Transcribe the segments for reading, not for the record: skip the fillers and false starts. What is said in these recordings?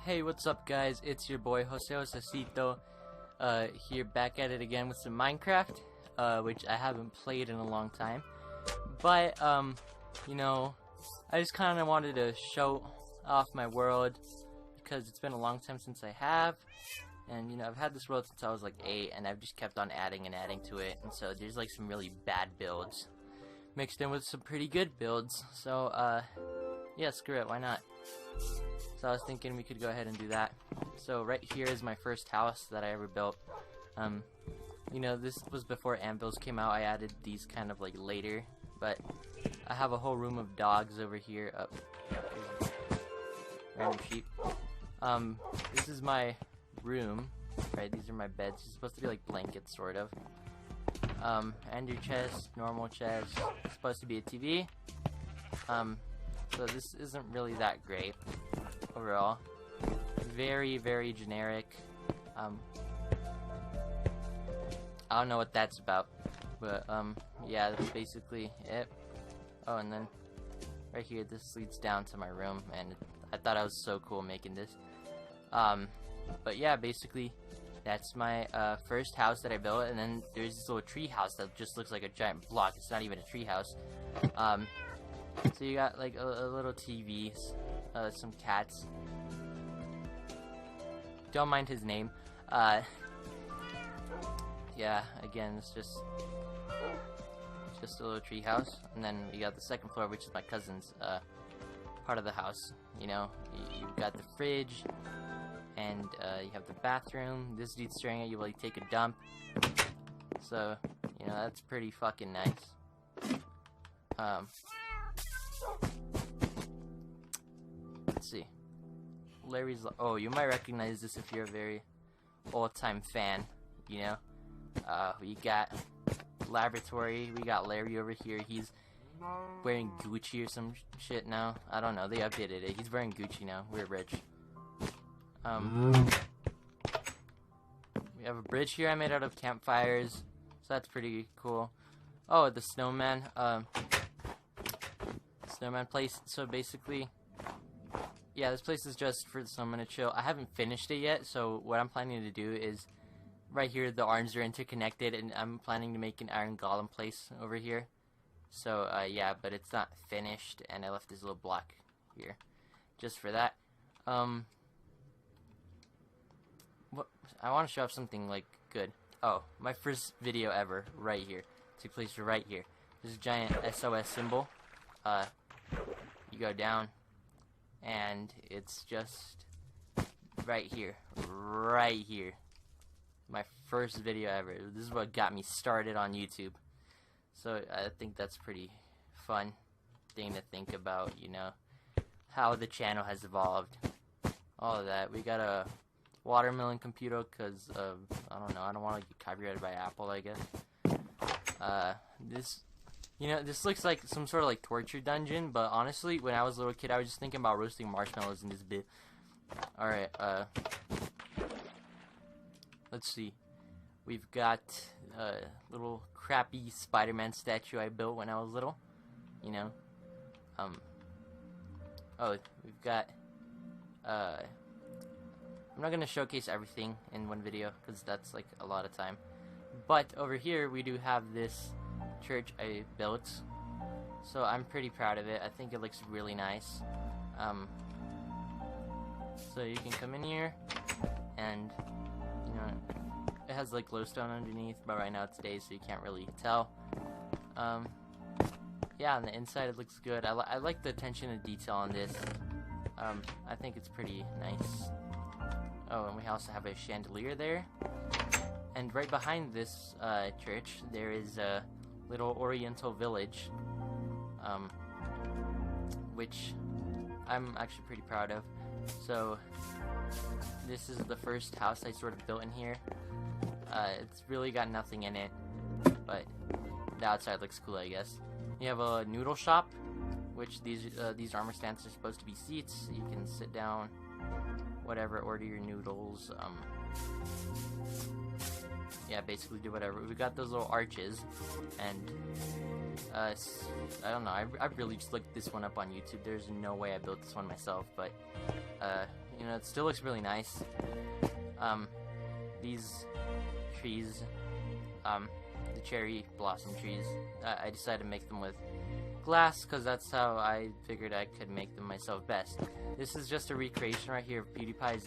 Hey, what's up guys? It's your boy Jose Josecito, here back at it again with some Minecraft, which I haven't played in a long time. But, you know, I just kinda wanted to show off my world, because it's been a long time since I have. And, you know, I've had this world since I was like 8, and I've just kept on adding and adding to it. And so there's like some really bad builds, mixed in with some pretty good builds. So, yeah, screw it, why not? So I was thinking we could go ahead and do that. So right here is my first house that I ever built. You know, this was before anvils came out. I added these kind of like later, but I have a whole room of dogs over here. Random sheep. This is my room, right? These are my beds. It's supposed to be like blankets, sort of. Ender chest, normal chest. It's supposed to be a TV. So this isn't really that great overall. Very, very generic. I don't know what that's about, but yeah, that's basically it. Oh, and then right here, this leads down to my room, and I thought I was so cool making this. But yeah, basically that's my first house that I built, and then there's this little tree house that just looks like a giant block. It's not even a tree house. So you got like a little TV, some cats. Don't mind his name. Yeah, again, it's just a little tree house. And then we got the second floor, which is my cousin's part of the house. You know, you've got the fridge, and you have the bathroom. This dude's staring at you while you take a dump. So, you know, that's pretty fucking nice. Let's see. Larry's. Oh, you might recognize this if you're a very old-time fan. You know, we got laboratory. We got Larry over here. He's wearing Gucci or some shit now. I don't know. They updated it. He's wearing Gucci now. We're rich. We have a bridge here I made out of campfires, so that's pretty cool. Oh, the snowman. Snowman place. So basically, yeah, this place is just for the snowman to chill. I haven't finished it yet, so what I'm planning to do is right here the arms are interconnected, and I'm planning to make an iron golem place over here. So yeah, but it's not finished, and I left this little block here just for that. What I want to show off something like good. Oh, my first video ever right here took place right here. This giant SOS symbol. You go down, and it's just right here, right here. My first video ever. This is what got me started on YouTube. So I think that's pretty fun thing to think about, you know, how the channel has evolved. All of that. We got a watermelon computer because of, I don't know, I don't want to get copyrighted by Apple, I guess. This, you know, this looks like some sort of like torture dungeon, but honestly, when I was a little kid, I was just thinking about roasting marshmallows in this bit. Alright, let's see. We've got a little crappy Spider-Man statue I built when I was little. You know. Oh, we've got, I'm not gonna showcase everything in one video, because that's like a lot of time. But over here, we do have this church I built, so I'm pretty proud of it. I think it looks really nice. So you can come in here, and you know, it has like glowstone underneath, but right now it's day, so you can't really tell. Yeah, on the inside it looks good. I like the attention to detail on this. I think it's pretty nice. Oh, and we also have a chandelier there. And right behind this church, there is a little Oriental Village, which I'm actually pretty proud of. So this is the first house I sort of built in here. It's really got nothing in it, but the outside looks cool, I guess. You have a noodle shop, which these armor stands are supposed to be seats. You can sit down, whatever, order your noodles. Yeah, basically do whatever. We got those little arches, and I don't know. I really just looked this one up on YouTube. There's no way I built this one myself, but you know, it still looks really nice. These trees, the cherry blossom trees, I decided to make them with glass because that's how I figured I could make them myself best. This is just a recreation right here of PewDiePie's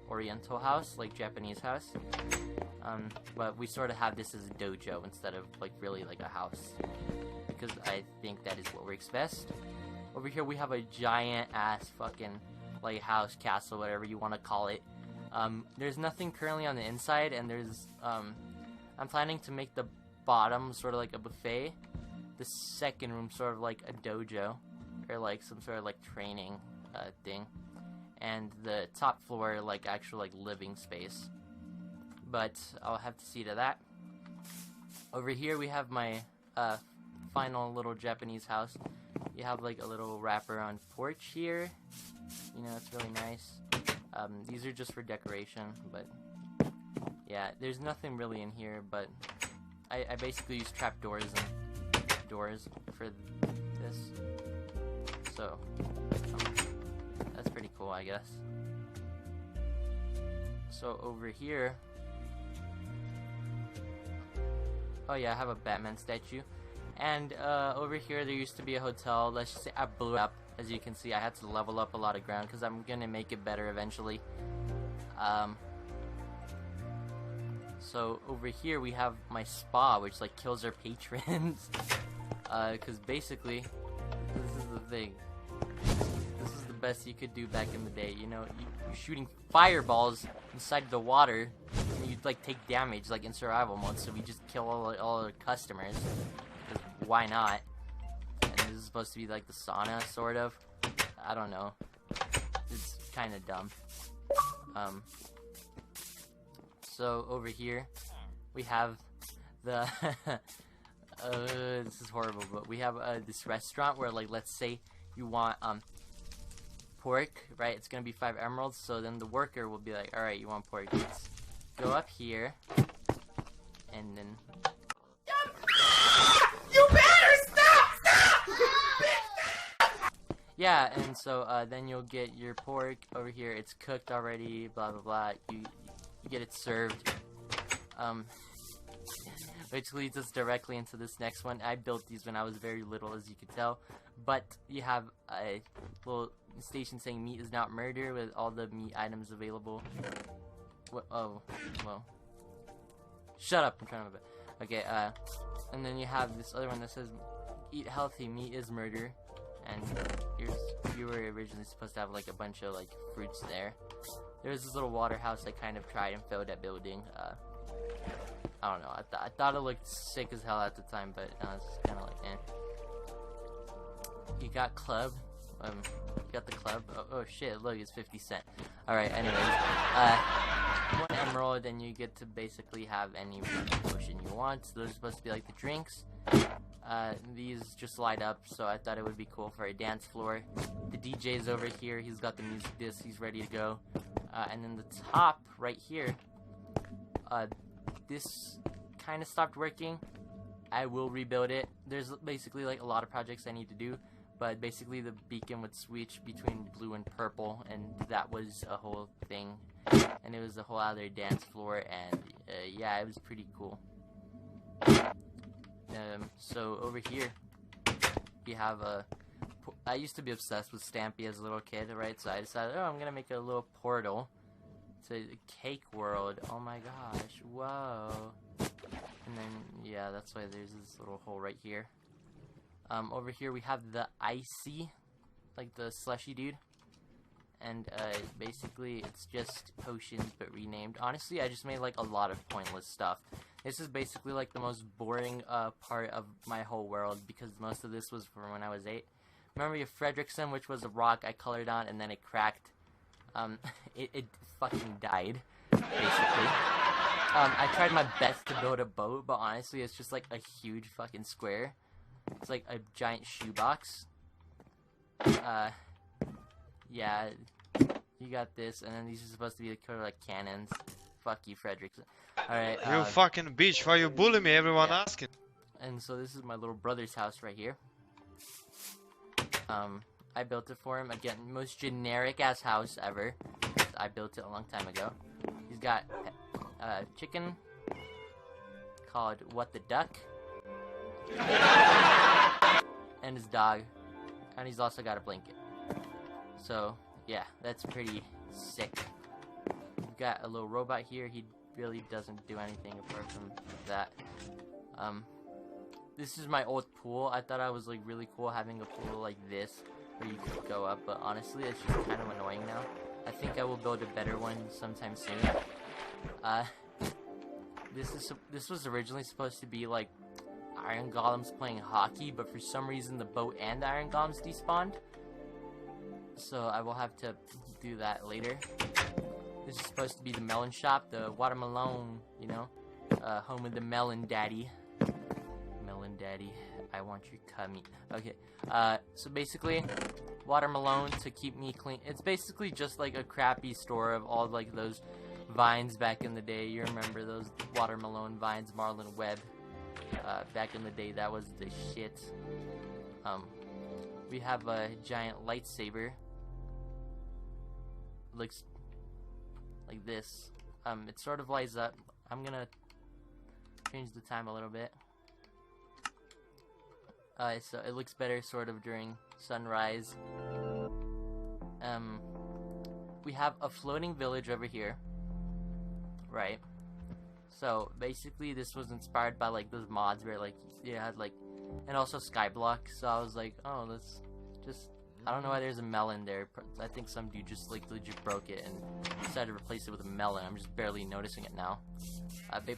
Oriental house, like Japanese house. But we sort of have this as a dojo instead of like really like a house, because I think that is what works best. Over here we have a giant ass fucking like house, castle, whatever you want to call it. There's nothing currently on the inside, and there's I'm planning to make the bottom sort of like a buffet, the second room sort of like a dojo or like some sort of like training thing, and the top floor like actual like living space. But I'll have to see to that. Over here we have my final little Japanese house. You have like a little wraparound porch here. You know, it's really nice. These are just for decoration, but yeah, there's nothing really in here, but I basically use trapdoors and doors for this. So, that's pretty cool, I guess. So over here, oh yeah, I have a Batman statue. And over here there used to be a hotel. Let's just say I blew it up. As you can see, I had to level up a lot of ground because I'm gonna make it better eventually. So over here we have my spa, which like kills our patrons. Because basically, this is the thing. This is the best you could do back in the day. You know, you're shooting fireballs inside the water, and you'd like take damage like in survival mode. So we just kill all our customers. Why not? And this is supposed to be like the sauna, sort of. I don't know. It's kind of dumb. So over here we have the this is horrible, but we have this restaurant where, like, let's say you want pork, right? It's gonna be 5 emeralds. So then the worker will be like, all right, you want pork? Let's go up here, and then. Yeah, and so then you'll get your pork over here. It's cooked already, blah blah blah. You get it served, which leads us directly into this next one. I built these when I was very little, as you can tell. But you have a little station saying meat is not murder with all the meat items available. Oh, well. Shut up! I'm trying my best. Okay, and then you have this other one that says eat healthy, meat is murder. And you were originally supposed to have like a bunch of like fruits there. There was this little water house I kind of tried and failed at building. I don't know. I thought it looked sick as hell at the time, but it's kind of like You got club. You got the club. Oh shit! Look, it's 50 cents. All right. Anyways, 1 emerald, and you get to basically have any potion you want. So those are supposed to be like the drinks. These just light up, so I thought it would be cool for a dance floor. The DJ's over here, he's got the music disc, he's ready to go. And then the top right here, this kind of stopped working. I will rebuild it. There's basically like a lot of projects I need to do, but basically the beacon would switch between blue and purple, and that was a whole thing. And it was a whole other dance floor, and yeah, it was pretty cool. So over here, we have I used to be obsessed with Stampy as a little kid, right? So I decided, oh, I'm gonna make a little portal to the cake world. Oh my gosh, whoa. And then, yeah, that's why there's this little hole right here. Over here we have the icy, like the slushy dude. And basically it's just potions but renamed. Honestly, I just made like a lot of pointless stuff. This is basically like the most boring part of my whole world, because most of this was from when I was 8. Remember your Fredrickson, which was a rock I colored on and then it cracked. It fucking died, basically. I tried my best to build a boat, but honestly it's just like a huge fucking square. It's like a giant shoebox. Yeah, you got this, and then these are supposed to be kind of like cannons. Fuck you, Fredrickson. Alright, you fucking bitch, why you bully me? Everyone asking. And so this is my little brother's house right here. I built it for him. Again, most generic ass house ever. I built it a long time ago. He's got a chicken called What the Duck, and his dog, and he's also got a blanket. So yeah, that's pretty sick. We've got a little robot here. He really doesn't do anything apart from that. This is my old pool. I thought I was like really cool having a pool like this where you could go up, but honestly it's just kind of annoying now. I think I will build a better one sometime soon. This was originally supposed to be like iron golems playing hockey, but for some reason the boat and the iron golems despawned. So I will have to do that later. This is supposed to be the Melon Shop, the watermelon, you know, home of the Melon Daddy. Melon Daddy, I want your tummy. Okay, so basically, watermelon to keep me clean. It's basically just like a crappy store of all like those vines back in the day. You remember those watermelon vines, Marlon Webb? Back in the day, that was the shit. We have a giant lightsaber. Looks like this. It sort of lights up. I'm gonna change the time a little bit. So it looks better sort of during sunrise. We have a floating village over here, right? So basically this was inspired by like those mods where like you had like, and also Skyblock. So I was like, oh, let's just, I don't know why there's a melon there. I think some dude just like legit broke it and decided to replace it with a melon. I'm just barely noticing it now.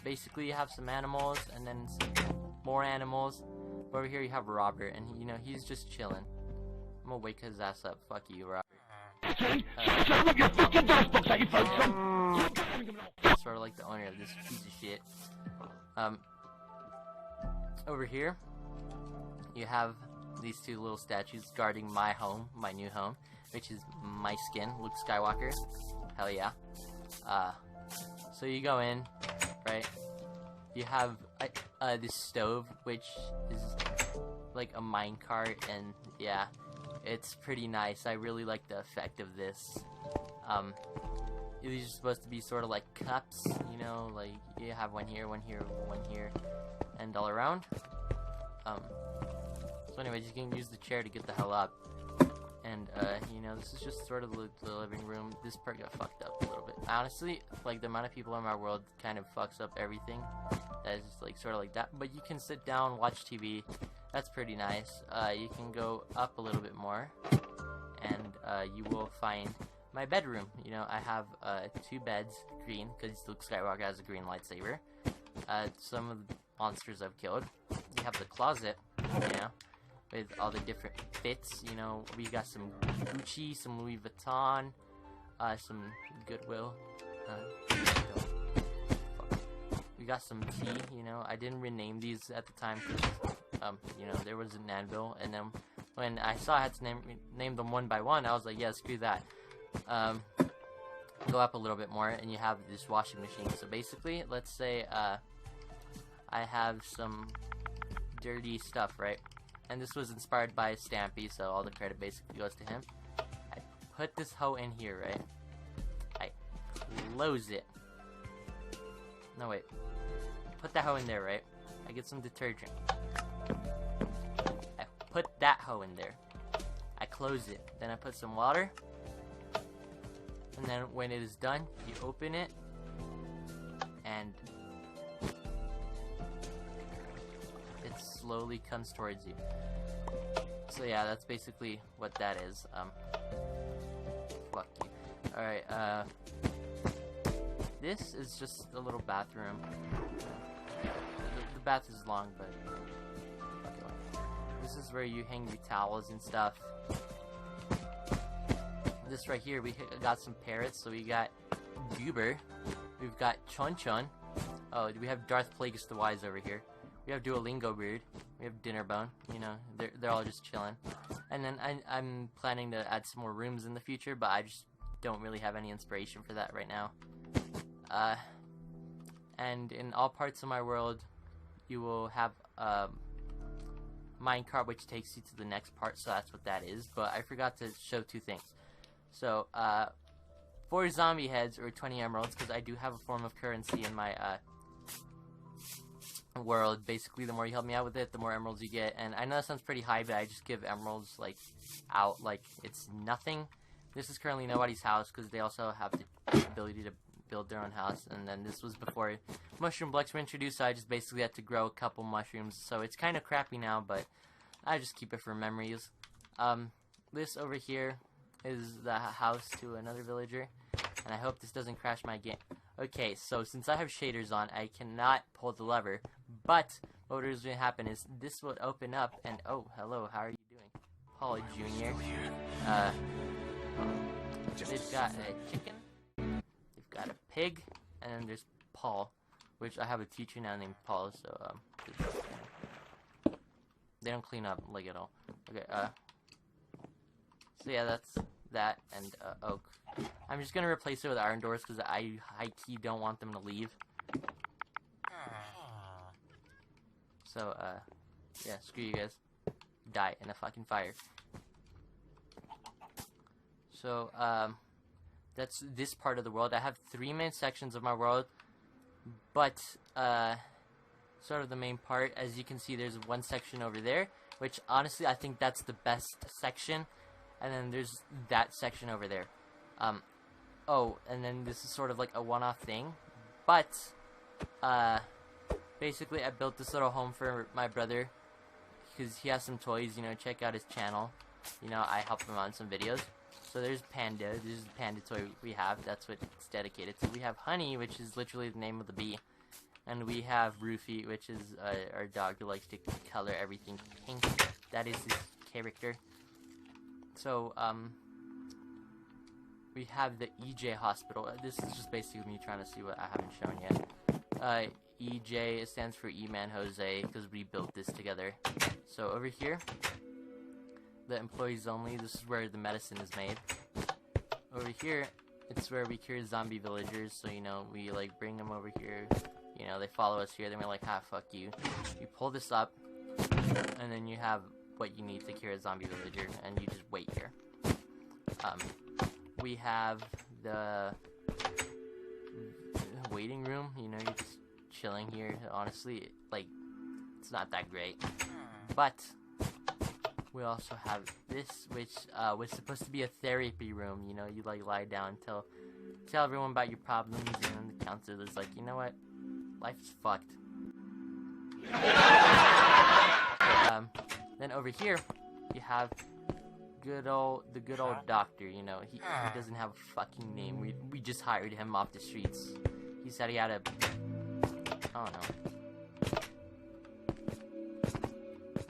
Basically you have some animals and then some more animals. Over here you have Robert, and you know, he's just chilling. I'm gonna wake his ass up. Fuck you, Robert. Sort of like the owner of this piece of shit. Over here you have these two little statues guarding my home, my new home, which is my skin, Luke Skywalker. Hell yeah. So you go in, right? You have this stove, which is like a minecart, and yeah, it's pretty nice. I really like the effect of this. These are supposed to be sort of like cups, you know, like you have one here, one here, one here, and all around. So anyways, you can use the chair to get the hell up. And, you know, this is just sort of the living room. This part got fucked up a little bit. Honestly, like, the amount of people in my world kind of fucks up everything. That is, like, sort of like that. But you can sit down, watch TV. That's pretty nice. You can go up a little bit more. And, you will find my bedroom. You know, I have, 2 beds, green, because Luke Skywalker has a green lightsaber. Some of the monsters I've killed. You have the closet, you know, with all the different fits. You know, we got some Gucci, some Louis Vuitton, some Goodwill. We got some tea, you know. I didn't rename these at the time because, you know, there was an anvil, and then when I saw I had to name them one by one, I was like, yeah, screw that. Go up a little bit more, and you have this washing machine. So basically, let's say, I have some dirty stuff, right? And this was inspired by Stampy, so all the credit basically goes to him. I put this hoe in here, right? I close it. No, wait. Put that hoe in there, right? I get some detergent. I put that hoe in there. I close it. Then I put some water. And then when it is done, you open it. And it slowly comes towards you. So yeah, that's basically what that is. Fuck you. Alright, this is just a little bathroom. The bath is long, but okay. This is where you hang your towels and stuff. This right here, we got some parrots. So we got Goober. We've got Chun Chun. Oh, we have Darth Plagueis the Wise over here. We have Duolingo Beard. We have Dinnerbone. You know, they're all just chilling. And then I'm planning to add some more rooms in the future, but I just don't really have any inspiration for that right now. And in all parts of my world, you will have a minecart which takes you to the next part, so that's what that is. But I forgot to show 2 things. So, 4 zombie heads or 20 emeralds, because I do have a form of currency in my world. Basically, the more you help me out with it, the more emeralds you get. And I know that sounds pretty high, but I just give emeralds like out like it's nothing. This is currently nobody's house because they also have the ability to build their own house. And then this was before mushroom blocks were introduced, so I just basically had to grow a couple mushrooms. So it's kind of crappy now, but I just keep it for memories. This over here is the house to another villager, and I hope this doesn't crash my game. Okay, so since I have shaders on, I cannot pull the lever, but what is going to happen is this will open up, and oh, hello, how are you doing? Paul Jr. They've got a chicken, they've got a pig, and then there's Paul, which I have a teacher now named Paul, so, they don't clean up, like, at all. Okay, so yeah, that's that, and, oak. I'm just gonna replace it with iron doors, because I high-key don't want them to leave. So, yeah, screw you guys. Die in a fucking fire. So, that's this part of the world. I have 3 main sections of my world, but, sort of the main part, as you can see, there's one section over there, which, honestly, I think that's the best section, and then there's that section over there. Oh, and then this is sort of like a one-off thing, but, basically, I built this little home for my brother, because he has some toys, you know, check out his channel, you know, I help him on some videos. So there's Panda, this is the Panda toy we have, that's what it's dedicated to. We have Honey, which is literally the name of the bee, and we have Roofy, which is our dog who likes to color everything pink. That is his character. So, we have the EJ Hospital. This is just basically me trying to see what I haven't shown yet. EJ, it stands for E-Man Jose, because we built this together. So over here, the employees only, this is where the medicine is made. Over here, it's where we cure zombie villagers, so, you know, we, like, bring them over here, you know, they follow us here, then we're like, fuck you. You pull this up, and then you have what you need to cure a zombie villager, and you just wait here. We have the waiting room, you know, you're just chilling here. Honestly, like, it's not that great. But we also have this, which was supposed to be a therapy room, you know, you, like, lie down, tell everyone about your problems, and then the counselor's like, you know what, life's fucked. Okay, then over here, you have the good old doctor, you know, he doesn't have a fucking name, we just hired him off the streets. He said he had a, I don't know.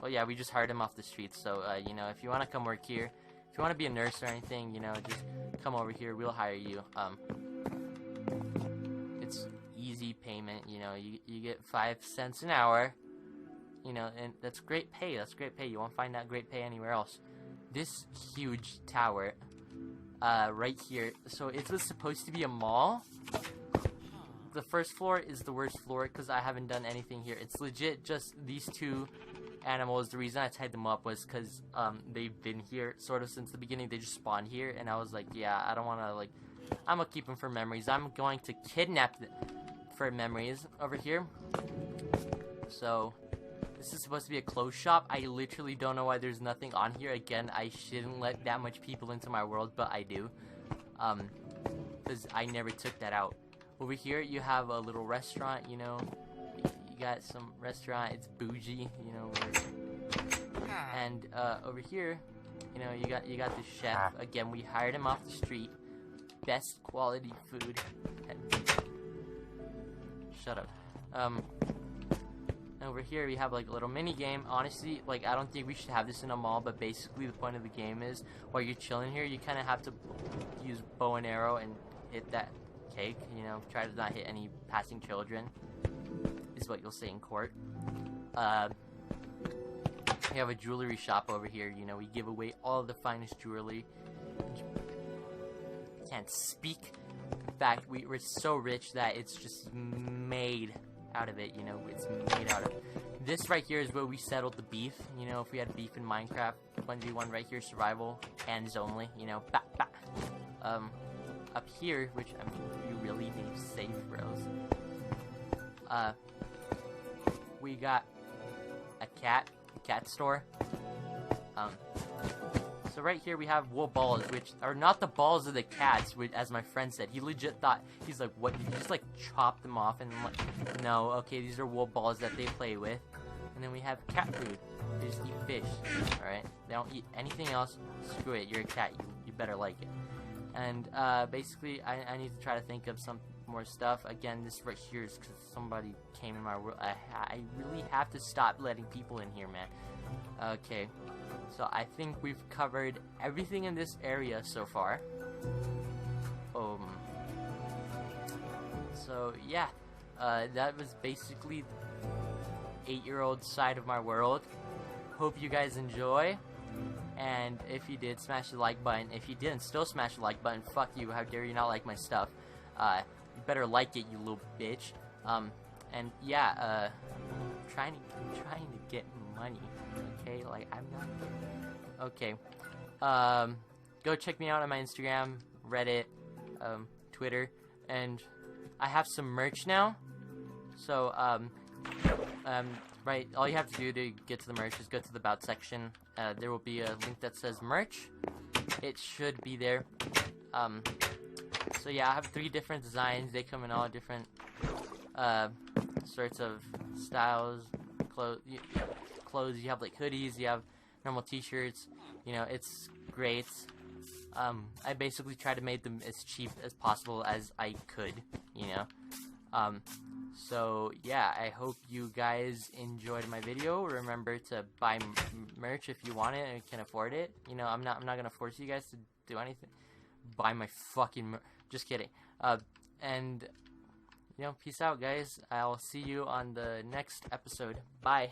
Well, yeah, we just hired him off the streets, so, you know, if you want to come work here, if you want to be a nurse or anything, you know, just come over here, we'll hire you. It's easy payment, you know, you get 5 cents an hour, you know, and that's great pay, you won't find that great pay anywhere else. This huge tower, right here, so it was supposed to be a mall. The first floor is the worst floor, because I haven't done anything here. It's legit just these 2 animals. The reason I tied them up was because, they've been here sort of since the beginning. They just spawned here, and I was like, yeah, I don't want to, like, I'm gonna keep them for memories. I'm going to kidnap them for memories over here. So, this is supposed to be a clothes shop. I literally don't know why there's nothing on here. Again, I shouldn't let that much people into my world, but I do. Because I never took that out. Over here, you have a little restaurant, you know. You got some restaurant, it's bougie, you know. And, over here, you know, you got the chef. Again, we hired him off the street. Best quality food. And shut up. Over here, we have, like, a little mini game. Honestly, like, I don't think we should have this in a mall, but basically the point of the game is, while you're chilling here, you kind of have to use bow and arrow and hit that cake, you know, try to not hit any passing children, is what you'll say in court. We have a jewelry shop over here, you know, we give away all the finest jewelry. Can't speak. In fact, we're so rich that it's just made out of it, you know, it's made out of. This right here is where we settled the beef, you know, if we had beef in Minecraft, 1v1 right here, survival, hands only, you know, bah, bah. up here, which I mean, you really need safe, bros. We got a cat store. So right here we have wool balls, which are not the balls of the cats, which, as my friend said. He legit thought, he's like, what, did you just like chop them off? And I'm like, no, okay, these are wool balls that they play with. And then we have cat food. They just eat fish, alright? They don't eat anything else. Screw it, you're a cat, you better like it. And basically, I need to try to think of some more stuff. Again, this right here is because somebody came in my world. I really have to stop letting people in here, man. Okay, so I think we've covered everything in this area so far. So yeah, that was basically the 8-year-old side of my world. Hope you guys enjoy. And if you did, smash the like button. If you didn't, still smash the like button. Fuck you, how dare you not like my stuff. You better like it, you little bitch. And yeah, trying to get money. Okay, like I'm not getting... Okay. Go check me out on my Instagram, Reddit, Twitter, and I have some merch now. So right, all you have to do to get to the merch is go to the About section. There will be a link that says merch. It should be there. So yeah, I have 3 different designs. They come in all different sorts of styles. Clothes. You have like hoodies. You have normal T-shirts. You know, it's great. I basically try to make them as cheap as possible as I could. You know. So yeah, I hope you guys enjoyed my video. Remember to buy merch if you want it and can afford it. You know, I'm not gonna force you guys to do anything. Buy my fucking just kidding. And you know, peace out, guys. I'll see you on the next episode. Bye.